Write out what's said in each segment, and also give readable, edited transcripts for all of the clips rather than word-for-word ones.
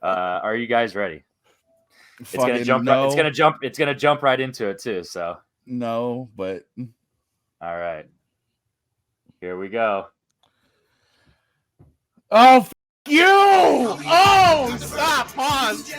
Are you guys ready? It's Fucking gonna jump. no. It's gonna jump right into it too. So No, but all right, here we go. oh, you! Oh, stop! Pause.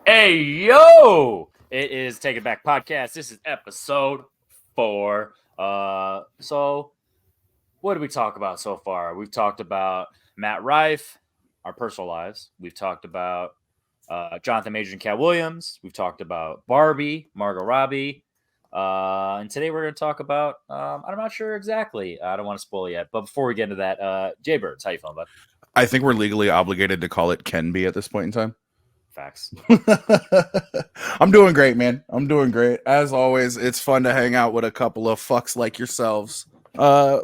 Hey yo! It is Take It Back Podcast. This is episode 4. So what did we talk about so far? We've talked about Matt Rife, our personal lives. We've talked about Jonathan Major and Cat Williams. We've talked about Barbie, Margot Robbie. And today we're going to talk about, I'm not sure exactly. I don't want to spoil yet. But before we get into that, Jay Birds, how you feeling, bud? I think we're legally obligated to call it Ken B at this point in time. Facts. I'm doing great, man. I'm doing great. As always, it's fun to hang out with a couple of fucks like yourselves. I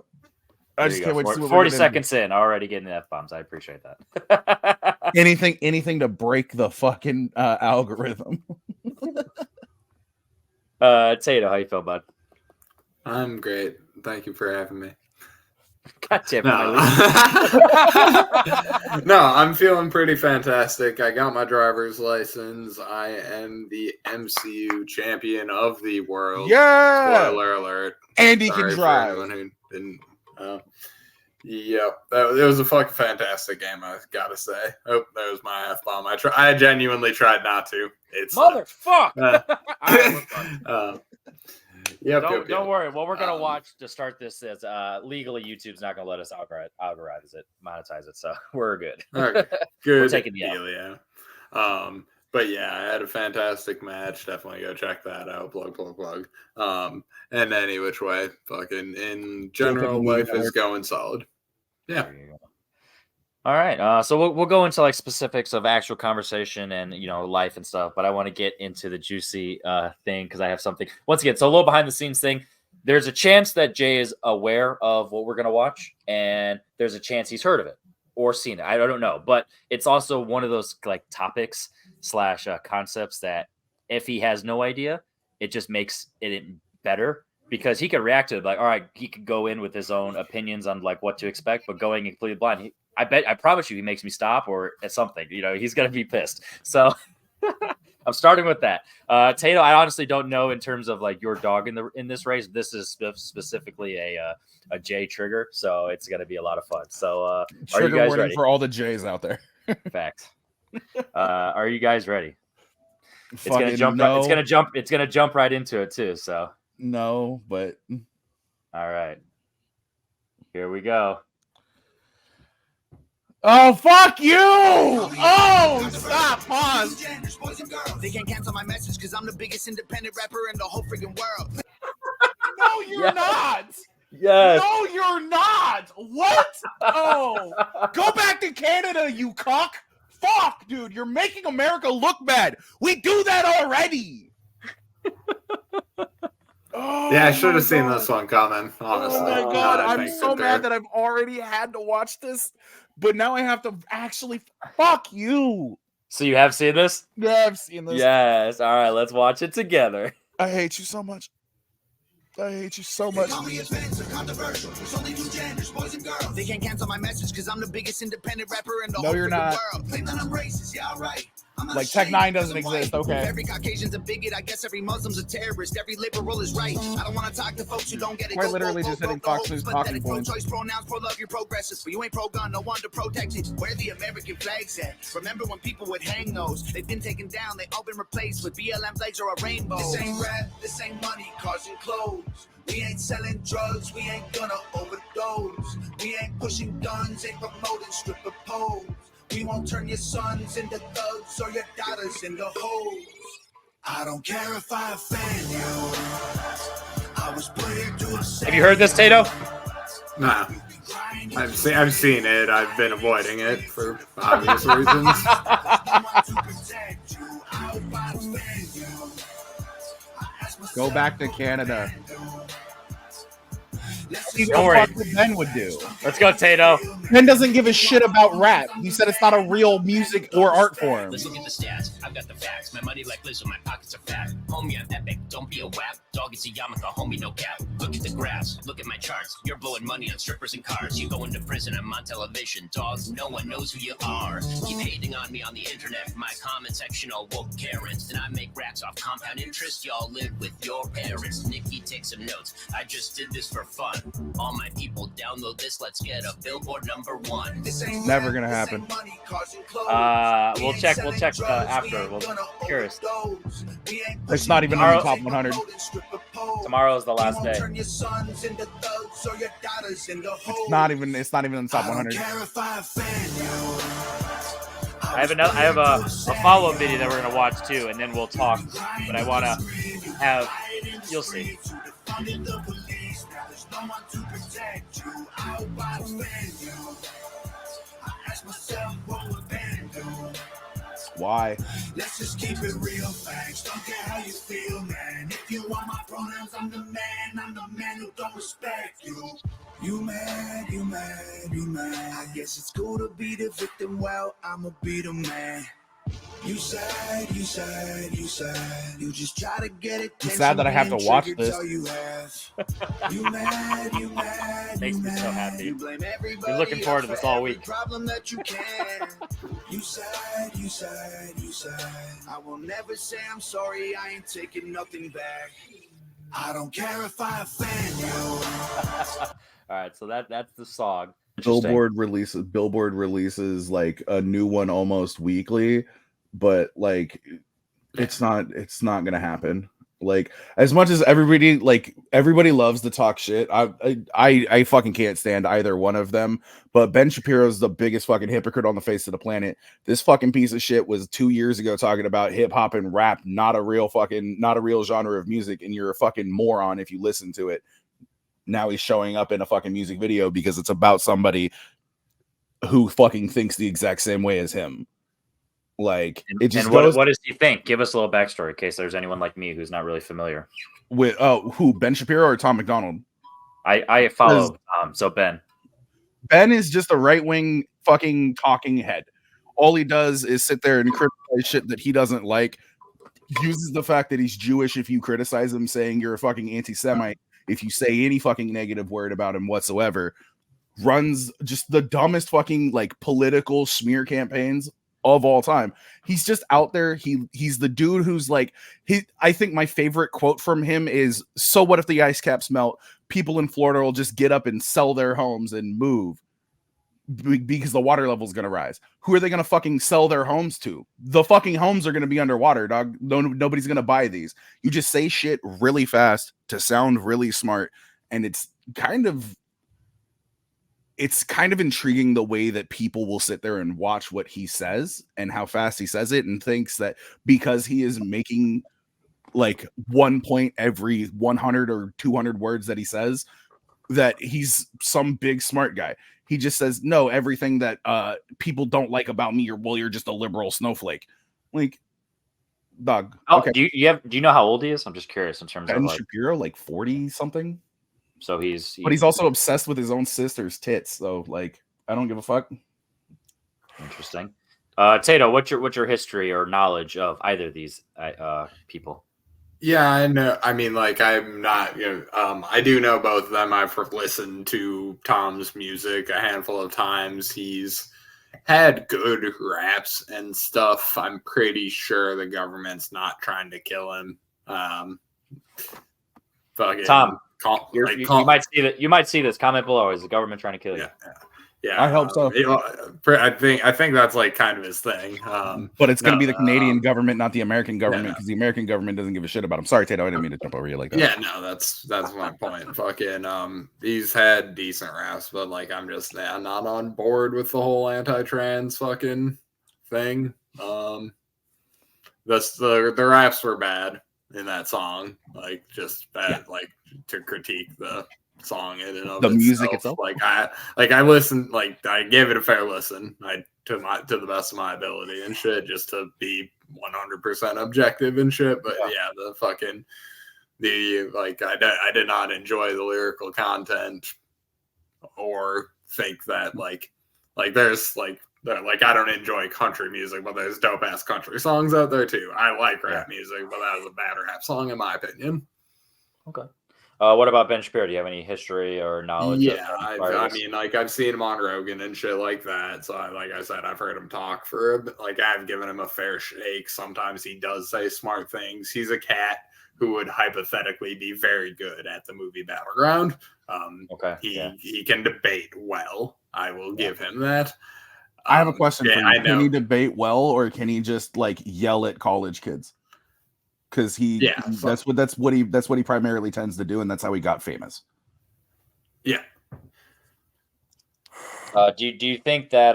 just can't wait to see what 40 seconds in, already getting F-bombs. I appreciate that. anything to break the fucking algorithm. Tato, how you feel, bud? I'm great. Thank you for having me. God damn it. No, I'm feeling pretty fantastic. I got my driver's license. I am the MCU champion of the world. Yeah. Spoiler alert. And he can drive. For anyone who didn't. Yep. It was a fucking fantastic game, I gotta say. Oh, that was my F-bomb. I genuinely tried not to. It's motherfucker. Yep, don't worry. What we're gonna watch to start this is legally YouTube's not gonna let us monetize it, so we're good. Okay, good. We're taking the deal, yeah. But yeah, I had a fantastic match. Definitely go check that out. Plug. And any which way, fucking in general, life is going solid. Yeah. All right. So we'll go into like specifics of actual conversation and life and stuff, but I want to get into the juicy thing because I have something. Once again, so a little behind the scenes thing. There's a chance that Jay is aware of what we're gonna watch, and there's a chance he's heard of it or seen it. I don't know, but it's also one of those like topics / concepts that if he has no idea, it just makes it better because he could react to it like, all right, he could go in with his own opinions on like what to expect, but going completely blind. I promise you, he makes me stop or at something. He's gonna be pissed. So I'm starting with that. Tato, I honestly don't know in terms of like your dog in this race. This is specifically a J trigger, so it's gonna be a lot of fun. So are you guys ready for all the J's out there? Facts. Are you guys ready? It's gonna jump. No. It's gonna jump right into it too. So no, but all right, here we go. Oh, fuck you! Oh, stop, pause. They can't cancel my message because I'm the biggest independent rapper in the whole freaking world. No, you're not. Yes. No, you're not. What? Oh, go back to Canada, you cuck. Fuck, dude, you're making America look bad. We do that already. Oh, yeah, I should have seen this one coming, honestly. Oh my God, I'm so mad that I've already had to watch this. But now I have to actually fuck you. So you have seen this? Yeah, I've seen this. Yes. All right, let's watch it together. I hate you so much. I hate you so much. They can't cancel my message because I'm the biggest independent rapper in the whole you're not. world. Claim that I'm racist, yeah, all right. Like Tech 9 doesn't exist, okay. Every Caucasian's a bigot, I guess every Muslim's a terrorist, every liberal is right. I don't want to talk to folks who don't get it. Quite literally just hitting Fox News talking points. Pro-choice, pronouns, pro-love, you're progressive, but you ain't pro-gun, no one to protect it. Where the American flags at? Remember when people would hang those? They've been taken down, they all been replaced with BLM flags or a rainbow. This ain't rap, this ain't money, cars and clothes. We ain't selling drugs, we ain't gonna overdose. We ain't pushing guns, ain't promoting stripper poles. We won't turn your sons into thugs or your daughters into hoes. I don't care if I offend you. I was put here to upset. Have you heard this, Tato? Nah. I've seen it. I've been avoiding it for obvious reasons. Go back to Canada. See Don't what worry. fuck what Ben would do. Let's go, Tato. Ben doesn't give a shit about rap. He said it's not a real music or art form. Let's look at the stats. I've got the facts. My money like Lizzo, my pockets are fat. Homie, I'm epic. Don't be a wap. Dog, it's a yarmulke. Homie, no cap. Look at the graphs. Look at my charts. You're blowing money on strippers and cars. You going to prison. I'm on television. Dogs, no one knows who you are. Keep hating on me on the internet. My comment section all woke Karens. Then I make racks off compound interest. Y'all live with your parents. Nikki, take some notes. I just did this for fun. All my people download this. Let's get a Billboard #1. Never gonna happen. We'll check after. We'll curious. It's not even on the top 100. Tomorrow is the last day. It's not even in the top 100. I have a follow-up video that we're gonna watch too, and then we'll talk. But I wanna have. You'll see. Why? Let's just keep it real, facts. Don't care how you feel, man. If you want my pronouns, I'm the man who don't respect you. You mad, you mad, you mad. I guess it's cool to be the victim. Well, I'ma be the man. You sad, you sad, you sad. You just try to get it. I'm sad that I have to watch this. You mad, you mad. Makes me so happy. You blame everybody. Been looking forward to this all week. Problem that you can. You sad, you sad, you sad. I will never say I'm sorry. I ain't taking nothing back. I don't care if I offend you. All right, so that's the song. Billboard releases like a new one almost weekly, but like it's not gonna happen. Like, as much as everybody loves to talk shit, I fucking can't stand either one of them. But Ben Shapiro is the biggest fucking hypocrite on the face of the planet. This fucking piece of shit was 2 years ago talking about hip hop and rap, not a real genre of music, and you're a fucking moron if you listen to it. Now he's showing up in a fucking music video because it's about somebody who fucking thinks the exact same way as him. Like, it just what does he think? Give us a little backstory in case there's anyone like me who's not really familiar. With who, Ben Shapiro or Tom Macdonald? I follow so Ben is just a right-wing fucking talking head. All he does is sit there and criticize shit that he doesn't like. Uses the fact that he's Jewish if you criticize him, saying you're a fucking anti-Semite if you say any fucking negative word about him whatsoever. Runs just the dumbest fucking like political smear campaigns of all time. He's just out there. He's the dude who's like, I think my favorite quote from him is, so what if the ice caps melt? People in Florida will just get up and sell their homes and move because the water level is going to rise. Who are they going to fucking sell their homes to? The fucking homes are going to be underwater, dog. Nobody's going to buy these. You just say shit really fast to sound really smart. And it's kind of intriguing the way that people will sit there and watch what he says and how fast he says it, and thinks that because he is making like 1 point every 100 or 200 words that he says, that he's some big smart guy. He just says, no, everything that people don't like about me, you're just a liberal snowflake. Like, dog. Oh, okay. Do you know how old he is? I'm just curious in terms Ben of like Shapiro, like 40 something. So but he's also obsessed with his own sister's tits. So like, I don't give a fuck. Interesting. Tato, what's your history or knowledge of either of these people? Yeah, I know. I mean, like, I'm not, I do know both of them. I've listened to Tom's music a handful of times. He's had good raps and stuff. I'm pretty sure the government's not trying to kill him. Fucking Tom, you might see this. Comment below. Is the government trying to kill you? Yeah, I hope so. I think that's like kind of his thing. But it's going to be the Canadian government, not the American government, because the American government doesn't give a shit about him. Sorry, Tato, I didn't mean to jump over you like that. Yeah, no, that's my point. Fucking, he's had decent raps, but like, I'm just not on board with the whole anti-trans fucking thing. The raps were bad in that song, like just bad, like to critique the song in and of the music itself. I listened, like I gave it a fair listen, to the best of my ability and shit, just to be 100% objective and shit. But yeah, the fucking I did not enjoy the lyrical content or think that there's I don't enjoy country music, but there's dope ass country songs out there too. I like rap music, but that was a bad rap song in my opinion. Okay. What about Ben Shapiro? Do you have any history or knowledge? Yeah, I mean, I've seen him on Rogan and shit like that. So, like I said, I've heard him talk for a bit. I've given him a fair shake. Sometimes he does say smart things. He's a cat who would hypothetically be very good at the movie Battleground. He can debate well. I will give him that. I have a question for you. I know. Can he debate well, or can he just yell at college kids? Because that's what he primarily tends to do, and that's how he got famous. Yeah. Do you think that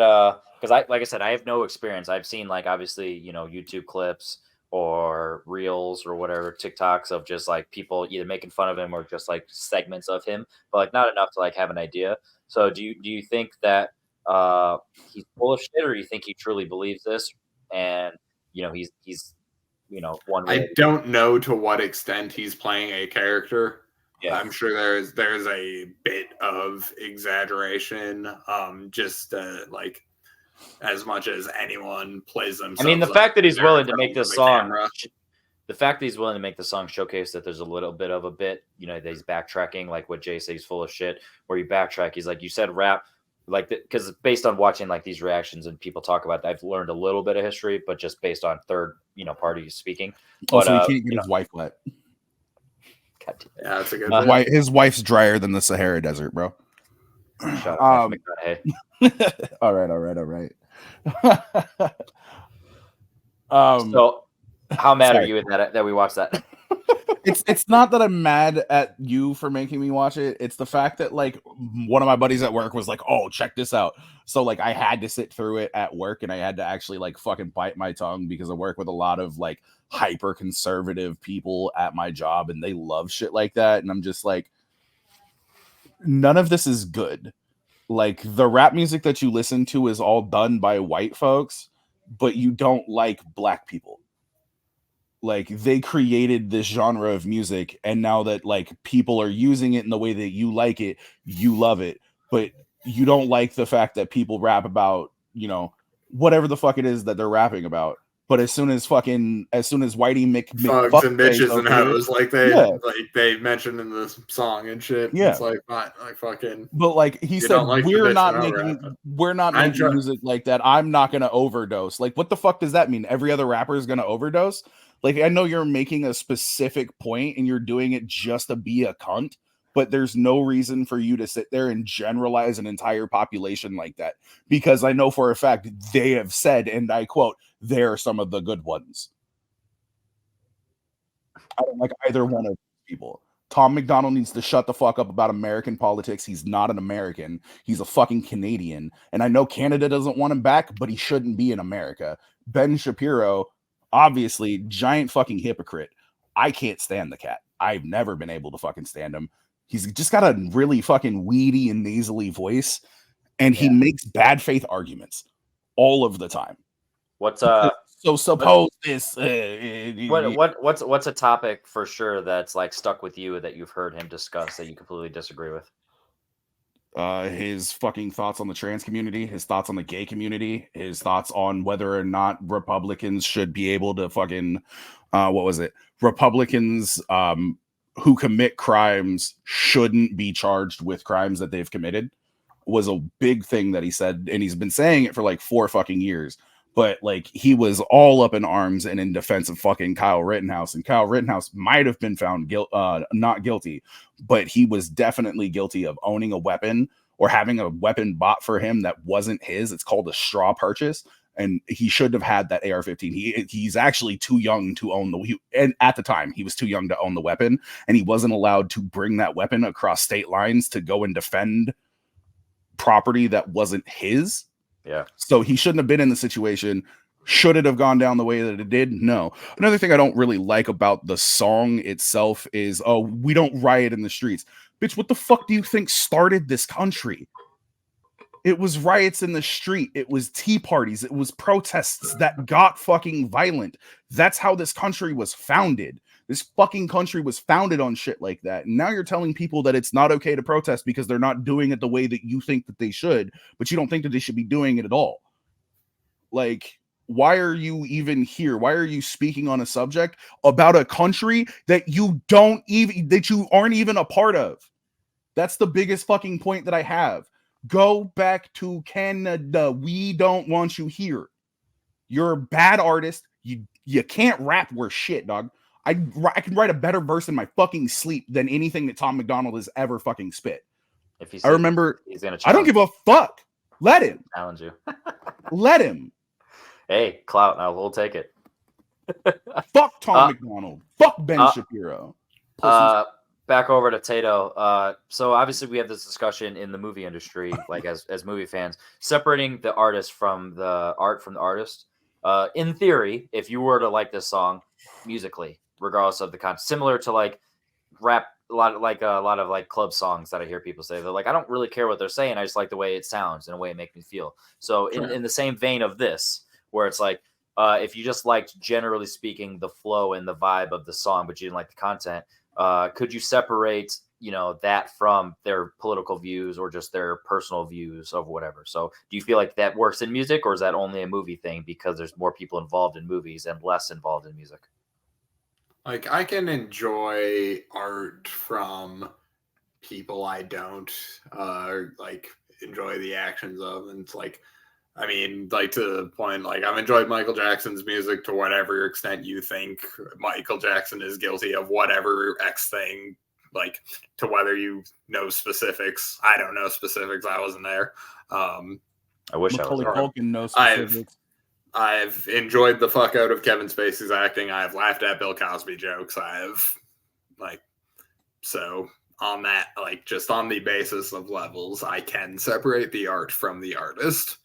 because like I said, I have no experience. I've seen obviously YouTube clips or reels or whatever TikToks of just people either making fun of him or just segments of him, but not enough to have an idea. So do you think that he's full of shit, or do you think he truly believes this? And he's one way. I don't know to what extent he's playing a character. Yeah. I'm sure there's a bit of exaggeration, just as much as anyone plays themselves. I mean, the fact that he's willing to make this song, the fact that he's willing to make the song showcase that there's a little bit of a bit, that he's backtracking, like what Jay says, he's full of shit, where you backtrack. He's you said rap. Because based on watching these reactions and people talk about that, I've learned a little bit of history, but just based on third parties speaking. Also, he can't get his wife wet. Yeah, that's a good one. His wife's drier than the Sahara Desert, bro. Shut up. All right. So, how mad are you that we watched that? It's not that I'm mad at you for making me watch it. It's the fact that one of my buddies at work was oh, check this out. So I had to sit through it at work, and I had to actually fucking bite my tongue because I work with a lot of hyper conservative people at my job, and they love shit like that. And I'm just none of this is good. The rap music that you listen to is all done by white folks, but you don't like black people. They created this genre of music, and now that people are using it in the way that you like it, you love it, but you don't like the fact that people rap about whatever the fuck it is that they're rapping about. But as soon as Whitey Thugs and bitches and hoes, they mentioned in the song and shit. Yeah, it's fucking. But he said, we're not making music like that. I'm not gonna overdose. What the fuck does that mean? Every other rapper is gonna overdose? I know you're making a specific point and you're doing it just to be a cunt, but there's no reason for you to sit there and generalize an entire population like that, because I know for a fact they have said, and I quote, they're some of the good ones. I don't like either one of these people. Tom Macdonald needs to shut the fuck up about American politics. He's not an American. He's a fucking Canadian. And I know Canada doesn't want him back, but he shouldn't be in America. Ben Shapiro, obviously, giant fucking hypocrite. I can't stand the cat. I've never been able to fucking stand him. He's just got a really fucking weedy and nasally voice, and he makes bad faith arguments all of the time. What's so suppose this? What's a topic for sure that's stuck with you that you've heard him discuss that you completely disagree with? His fucking thoughts on the trans community, his thoughts on the gay community, his thoughts on whether or not Republicans should be able to fucking Republicans who commit crimes shouldn't be charged with crimes that they've committed was a big thing that he said, and he's been saying it for 4 fucking years. But he was all up in arms and in defense of fucking Kyle Rittenhouse, and Kyle Rittenhouse might have been found not guilty, but he was definitely guilty of owning a weapon or having a weapon bought for him that wasn't his. It's called a straw purchase, and he should have had that AR-15. He's actually too young to own and at the time he was too young to own the weapon, and he wasn't allowed to bring that weapon across state lines to go and defend property that wasn't his. Yeah. So he shouldn't have been in the situation. Should it have gone down the way that it did? No. Another thing I don't really like about the song itself is, oh, we don't riot in the streets. Bitch, what the fuck do you think started this country? It was riots in the street. It was tea parties. It was protests that got fucking violent. That's how this country was founded. This fucking country was founded on shit like that. And now you're telling people that it's not okay to protest because they're not doing it the way that you think that they should, but you don't think that they should be doing it at all. Like, why are you even here? Why are you speaking on a subject about a country that you aren't even a part of? That's the biggest fucking point that I have. Go back to Canada. We don't want you here. You're a bad artist. You can't rap worth shit, dog. I can write a better verse in my fucking sleep than anything that Tom Macdonald has ever fucking spit. If I remember, he's gonna I don't give a fuck. Let him. Challenge you. Let him. Hey, clout. We'll take it. Fuck Tom Macdonald. Fuck Ben Shapiro. Back over to Tato. So obviously we have this discussion in the movie industry, like as movie fans, separating the artist from the art from the artist. In theory, if you were to like this song musically, regardless of the content, similar to like rap, a lot of like club songs that I hear people say, they're like, I don't really care what they're saying, I just like the way it sounds and the way it makes me feel. So in the same vein of this, where it's like, if you just liked, generally speaking, the flow and the vibe of the song, but you didn't like the content, could you separate, that from their political views or just their personal views of whatever? So do you feel like that works in music, or is that only a movie thing because there's more people involved in movies and less involved in music? Like, I can enjoy art from people I don't like enjoy the actions of, and it's like, I mean, like, to the point, like, I've enjoyed Michael Jackson's music to whatever extent you think Michael Jackson is guilty of whatever X thing, like, to whether you know specifics. I don't know specifics. I wasn't there. I wish Macaulay I was. Culkin knows specifics. I've enjoyed the fuck out of Kevin Spacey's acting. I've laughed at Bill Cosby jokes. So on that, like, just on the basis of levels, I can separate the art from the artist.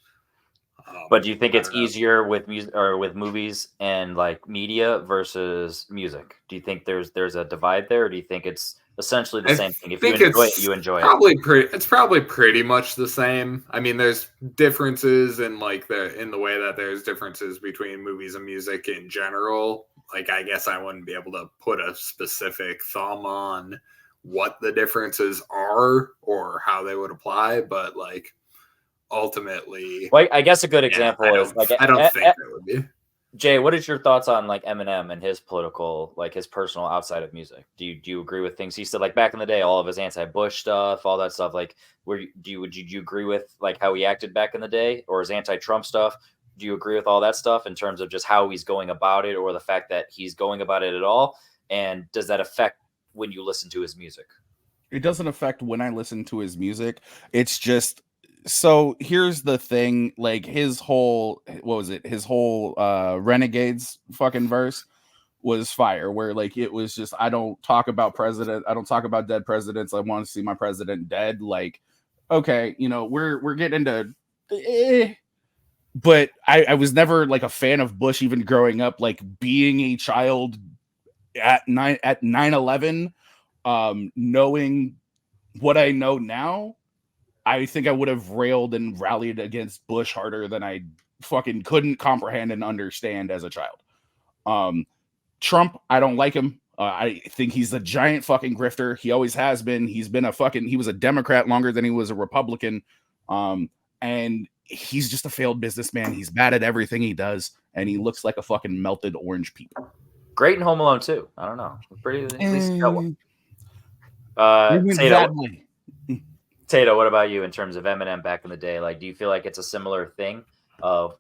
But do you think it's easier with music or with movies and like media versus music? Do you think there's a divide there, or do you think it's essentially the same thing? If you enjoy it, you enjoy it. It's probably pretty much the same. I mean, there's differences in like in the way that there's differences between movies and music in general. Like, I guess I wouldn't be able to put a specific thumb on what the differences are or how they would apply, but like, ultimately, well, I guess a good example is like, I don't think there would be. Jay, what is your thoughts on like Eminem and his political, like his personal outside of music? Do you agree with things he said, like back in the day, all of his anti-Bush stuff, all that stuff? Like, would you agree with like how he acted back in the day, or his anti-Trump stuff? Do you agree with all that stuff in terms of just how he's going about it, or the fact that he's going about it at all? And does that affect when you listen to his music? It doesn't affect when I listen to his music. It's just, so here's the thing, like his whole Renegades fucking verse was fire, where like it was just, I don't talk about dead presidents, I want to see my president dead. Like, okay, we're getting into but I was never like a fan of Bush even growing up. Like, being a child at 9/11, knowing what I know now, I think I would have railed and rallied against Bush harder than I fucking couldn't comprehend and understand as a child. Trump, I don't like him. I think he's a giant fucking grifter. He always has been. He was a Democrat longer than he was a Republican. And he's just a failed businessman. He's bad at everything he does, and he looks like a fucking melted orange peel. Great in Home Alone too. I don't know. Pretty at least got one. Tato, what about you in terms of Eminem back in the day? Like, do you feel like it's a similar thing of,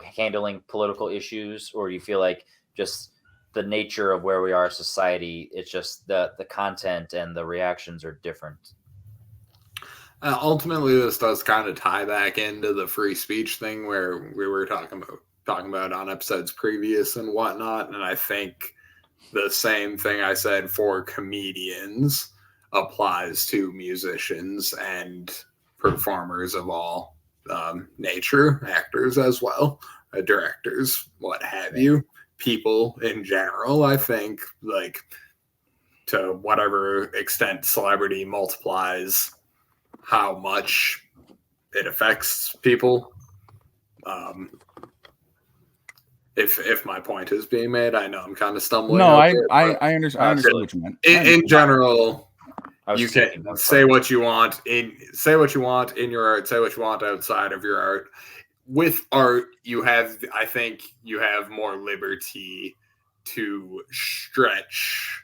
handling political issues, or do you feel like just the nature of where we are as society, it's just the content and the reactions are different? Ultimately, this does kind of tie back into the free speech thing where we were talking about on episodes previous and whatnot. And I think the same thing I said for comedians applies to musicians and performers of all nature, actors as well, directors, what have you, people in general. I think, like, to whatever extent celebrity multiplies how much it affects people, If my point is being made, I know I'm kind of stumbling. No, over I, it, I, but I understand. I understand what you meant. in general, I was you just thinking can about say fun. what you want in your art, say what you want outside of your art. With art, I think you have more liberty to stretch.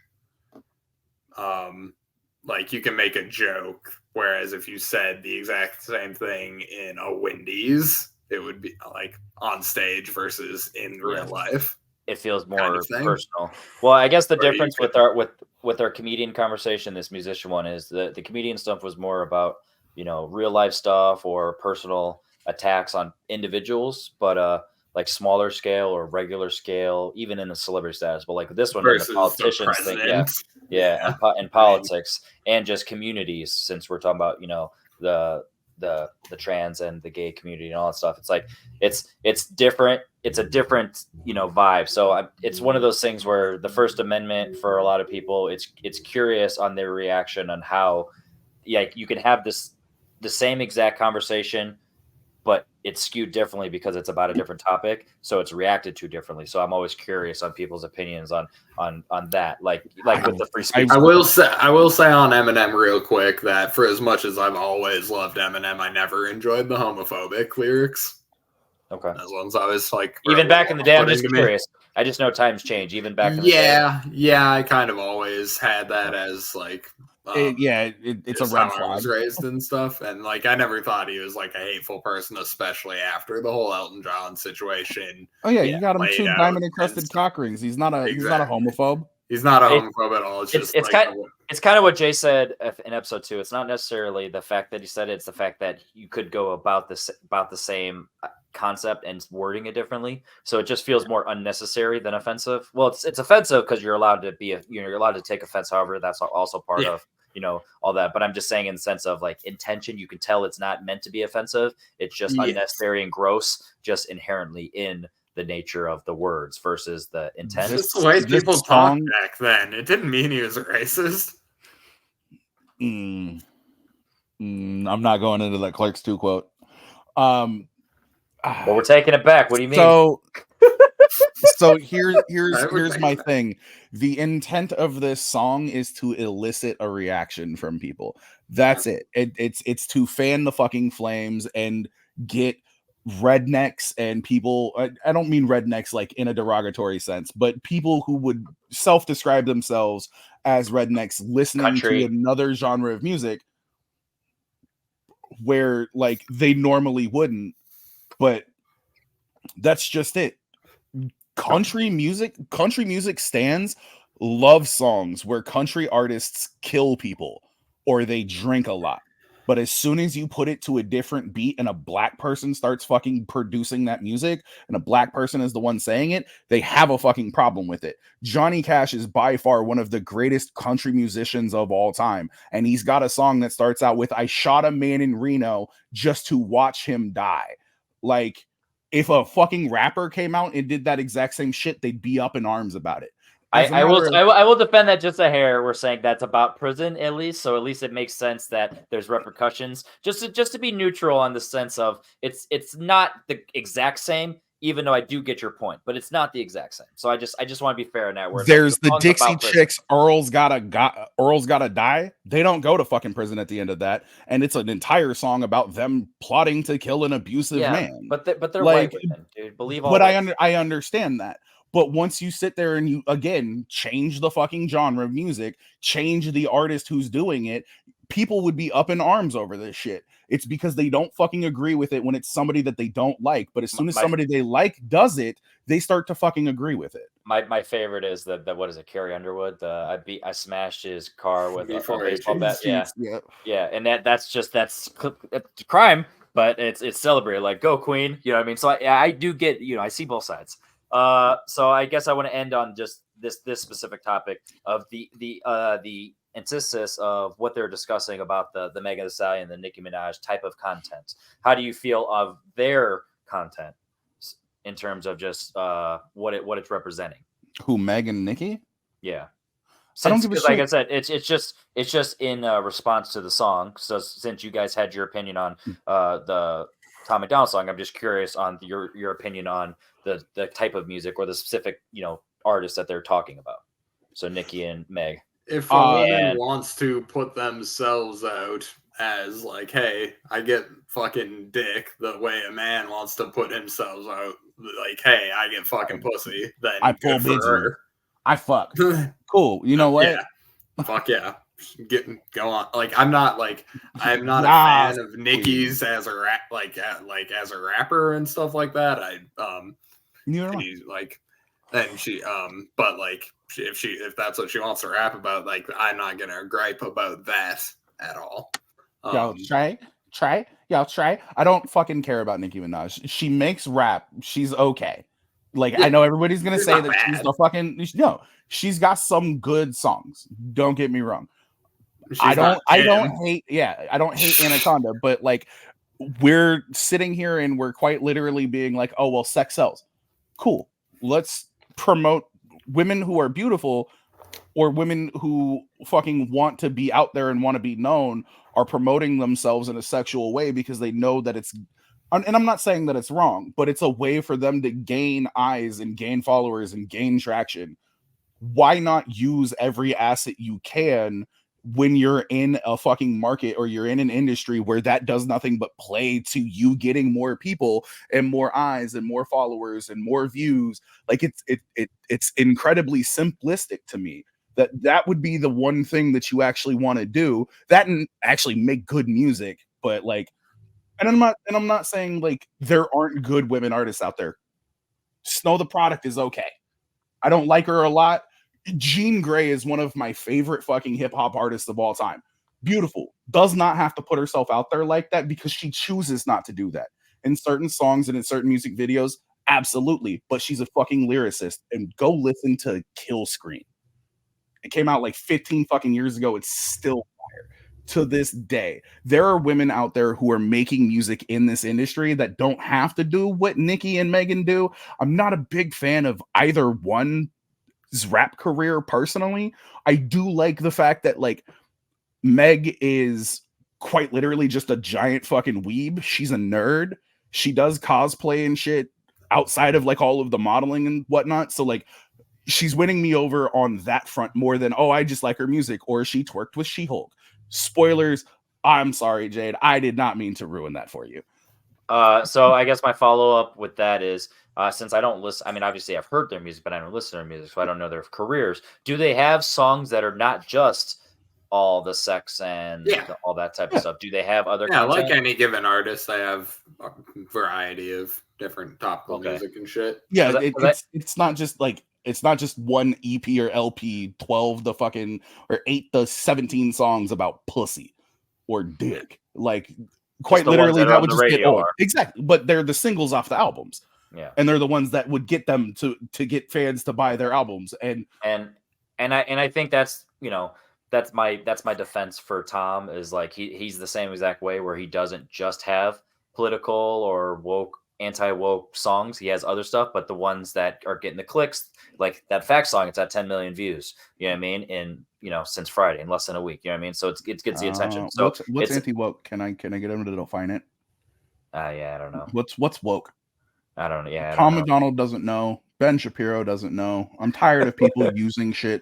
Like you can make a joke, whereas if you said the exact same thing in a Wendy's, it would be like on stage versus in real life. It feels more kind of thing. personal. Well, I guess the Or you difference could- with our comedian conversation, this musician one, is the comedian stuff was more about, you know, real life stuff or personal attacks on individuals, but like smaller scale or regular scale, even in the celebrity status. But like this one, in the versus the politicians thing, president. and politics and just communities. Since we're talking about, you know, the trans and the gay community and all that stuff, it's like it's different. It's a different, you know, vibe. So it's one of those things where the First Amendment, for a lot of people, it's curious on their reaction on how, like, you can have the same exact conversation, but it's skewed differently because it's about a different topic, so it's reacted to differently. So I'm always curious on people's opinions on that, like with the free speech. I will say on Eminem real quick that for as much as I've always loved Eminem, I never enjoyed the homophobic lyrics. Okay. Those ones I was like, even back in the day, I'm just to me. curious. I just know times change. Even back in the day. Yeah, I kind of always had that as like, it's a just red how I was flag. raised and stuff, and like I never thought he was like a hateful person, especially after the whole Elton John situation. Oh yeah, you got him played 2 out diamond and encrusted stuff. cock rings. He's not a homophobe. He's not a homophobe at all. It's just It's like kind of what Jay said in episode 2. It's not necessarily the fact that he said it; it's the fact that you could go about the same concept and wording it differently. So it just feels more unnecessary than offensive. Well, it's offensive because you're allowed to you're allowed to take offense. However, that's also part of, you know, all that. But I'm just saying in the sense of like intention, you can tell it's not meant to be offensive. It's just unnecessary and gross, just inherently in the nature of the words versus the intent. It's just the way people talked back then. It didn't mean he was a racist. I'm not going into that Clerks 2 quote. Well, we're taking it back. What do you mean? So here's my thing. The intent of this song is to elicit a reaction from people. That's it. It's to fan the fucking flames and get rednecks and people. I don't mean rednecks like in a derogatory sense, but people who would self-describe themselves as rednecks listening to another genre of music where like they normally wouldn't. But that's just it. Country music stands love songs where country artists kill people or they drink a lot. But as soon as you put it to a different beat and a black person starts fucking producing that music and a black person is the one saying it, they have a fucking problem with it. Johnny Cash is by far one of the greatest country musicians of all time. And he's got a song that starts out with, "I shot a man in Reno just to watch him die." Like, if a fucking rapper came out and did that exact same shit, they'd be up in arms about it. I will defend that just a hair. We're saying that's about prison at least, so at least it makes sense that there's repercussions. Just to be neutral on the sense of it's not the exact same, even though I do get your point, but it's not the exact same. So I just want to be fair in that. Where there's like the Dixie Chicks, Earl's gotta die. They don't go to fucking prison at the end of that, and it's an entire song about them plotting to kill an abusive man. But they're like, white women, dude. Believe all. But I understand that. But once you sit there and you again change the fucking genre of music, change the artist who's doing it, people would be up in arms over this shit. It's because they don't fucking agree with it when it's somebody that they don't like. But as soon as somebody they like does it, they start to fucking agree with it. My favorite is the what is it, Carrie Underwood? I smashed his car with a baseball bat. Yeah, and that's crime, but it's celebrated. Like, go Queen, you know what I mean? So I do get, you know, I see both sides. So I guess I want to end on just this specific topic of the antithesis of what they're discussing about the Megan Thee Stallion, the Nicki Minaj type of content. How do you feel of their content in terms of just what it's representing? Who, Meg and Nicki? Yeah. I don't give a shit. Like I said, it's just in response to the song. So since you guys had your opinion on the Tom Macdonald song, I'm just curious on your opinion on the type of music or the specific, you know, artist that they're talking about. So Nicki and Meg. If a woman and- wants to put themselves out as like, hey, I get fucking dick the way a man wants to put himself out, like, hey, I get fucking pussy, then I pull good for bitches. her. I fuck. Cool. You know what? Yeah. Fuck yeah. Go on. Like I'm not a Yes, fan of Nicki's as a as a rapper and stuff like that. Neither am I. She's like, and she but like if that's what she wants to rap about, like I'm not gonna gripe about that at all. Y'all try. Y'all try. I don't fucking care about Nicki Minaj. She makes rap. She's okay. Like Yeah, I know everybody's gonna she's say not that she's bad. the fucking no. She's got some good songs. Don't get me wrong. She's I not don't Kim. hate. Yeah, I don't hate Anaconda, but like we're sitting here and we're quite literally being like, oh well, sex sells. Cool. Let's promote women who are beautiful or women who fucking want to be out there and want to be known are promoting themselves in a sexual way because they know that it's, and I'm not saying that it's wrong, but it's a way for them to gain eyes and gain followers and gain traction. Why not use every asset you can when you're in a fucking market or you're in an industry where that does nothing but play to you getting more people and more eyes and more followers and more views? Like it's incredibly simplistic to me that would be the one thing that you actually want to do, that and actually make good music. But like, and I'm not saying like there aren't good women artists out there. Snow the Product is okay. I don't like her a lot. Jean Grey is one of my favorite fucking hip hop artists of all time. Beautiful. Does not have to put herself out there like that because she chooses not to do that. In certain songs and in certain music videos, absolutely. But she's a fucking lyricist. And go listen to Kill Screen. It came out like 15 fucking years ago. It's still fire to this day. There are women out there who are making music in this industry that don't have to do what Nicki and Megan do. I'm not a big fan of either one's rap career personally. I do like the fact that like Meg is quite literally just a giant fucking weeb. She's a nerd. She does cosplay and shit outside of like all of the modeling and whatnot. So like she's winning me over on that front more than, oh, I just like her music or she twerked with She-Hulk. Spoilers. I'm sorry, Jade. I did not mean to ruin that for you. So I guess my follow-up with that is, since I don't listen, I mean, obviously I've heard their music, but I don't listen to their music, so I don't know their careers. Do they have songs that are not just all the sex and all that type of stuff? Do they have other content? Like any given artist, they have a variety of different topical music and shit. Yeah, it's not just like it's not just one EP or LP, 12 to fucking or 8 to 17 songs about pussy or dick. Like quite literally that would just get old. Exactly. But they're the singles off the albums. Yeah. And they're the ones that would get them to get fans to buy their albums. And I think that's, you know, that's my defense for Tom is like he's the same exact way where he doesn't just have political or woke anti-woke songs. He has other stuff, but the ones that are getting the clicks, like that Fact song, it's at 10 million views. You know what I mean? In, you know, since Friday, in less than a week. You know what I mean? So it gets the attention. So what's anti-woke? Can I get him to define it? Yeah, I don't know. What's woke? I don't know. Yeah. Tom Macdonald doesn't know. Ben Shapiro doesn't know. I'm tired of people using shit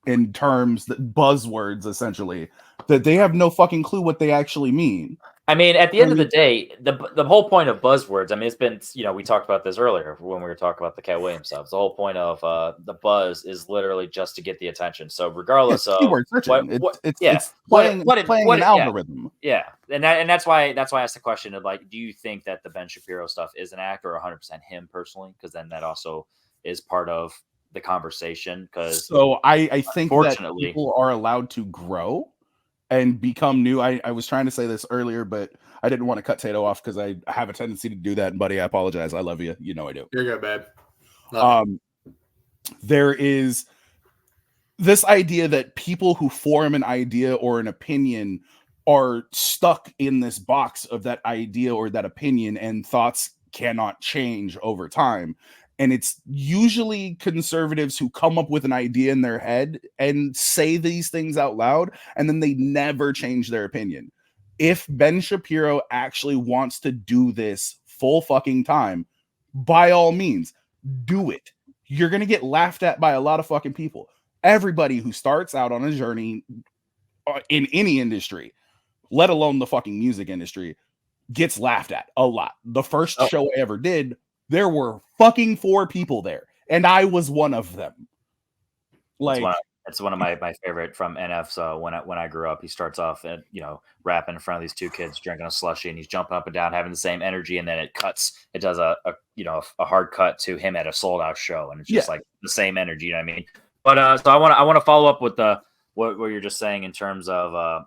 in terms that buzzwords essentially that they have no fucking clue what they actually mean. I mean, at the end of the day, the whole point of buzzwords, I mean, it's been, you know, we talked about this earlier when we were talking about the Cat Williams stuff. The whole point of the buzz is literally just to get the attention. So regardless of keyword searching, it's playing an algorithm. Yeah. And that's why I asked the question of like, do you think that the Ben Shapiro stuff is an act or 100% him personally? Because then that also is part of the conversation. Because so I think that people are allowed to grow and become new. I was trying to say this earlier, but I didn't want to cut Tato off because I have a tendency to do that. And buddy, I apologize. I love you. You know I do. You're good, babe. There is this idea that people who form an idea or an opinion are stuck in this box of that idea or that opinion, and thoughts cannot change over time. And it's usually conservatives who come up with an idea in their head and say these things out loud, and then they never change their opinion. If Ben Shapiro actually wants to do this full fucking time, by all means, Do it. You're going to get laughed at by a lot of fucking people. Everybody who starts out on a journey in any industry, let alone the fucking music industry, gets laughed at a lot. The first show I ever did, there were fucking 4 people there, and I was one of them. Like, it's one of my favorite from NF. So when I grew up, he starts off at, rapping in front of these 2 kids drinking a slushie, and he's jumping up and down, having the same energy, and then it does a hard cut to him at a sold out show, and it's just like the same energy, you know what I mean? But so I want to follow up with what you're just saying in terms of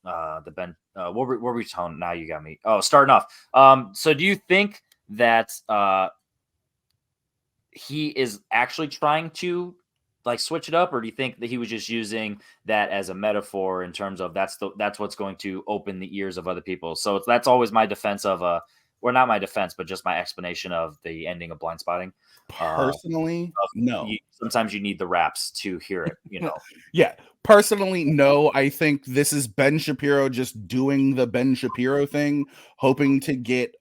the Ben. What were we talking? Now you got me. Oh, starting off. So do you think that he is actually trying to like switch it up, or do you think that he was just using that as a metaphor in terms of that's what's going to open the ears of other people? So that's always my defense of or not my defense, but just my explanation of the ending of Blind Spotting. Personally, no. Sometimes you need the raps to hear it, Yeah, personally, no. I think this is Ben Shapiro just doing the Ben Shapiro thing, hoping to get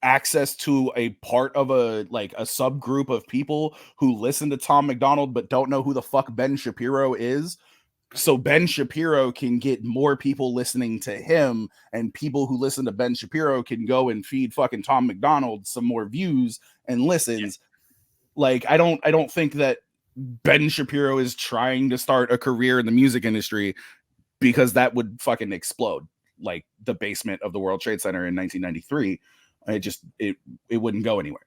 access to a part of a subgroup of people who listen to Tom Macdonald but don't know who the fuck Ben Shapiro is. So Ben Shapiro can get more people listening to him, and people who listen to Ben Shapiro can go and feed fucking Tom Macdonald some more views and listens. Like, I don't think that Ben Shapiro is trying to start a career in the music industry, because that would fucking explode like the basement of the World Trade Center in 1993. It wouldn't go anywhere.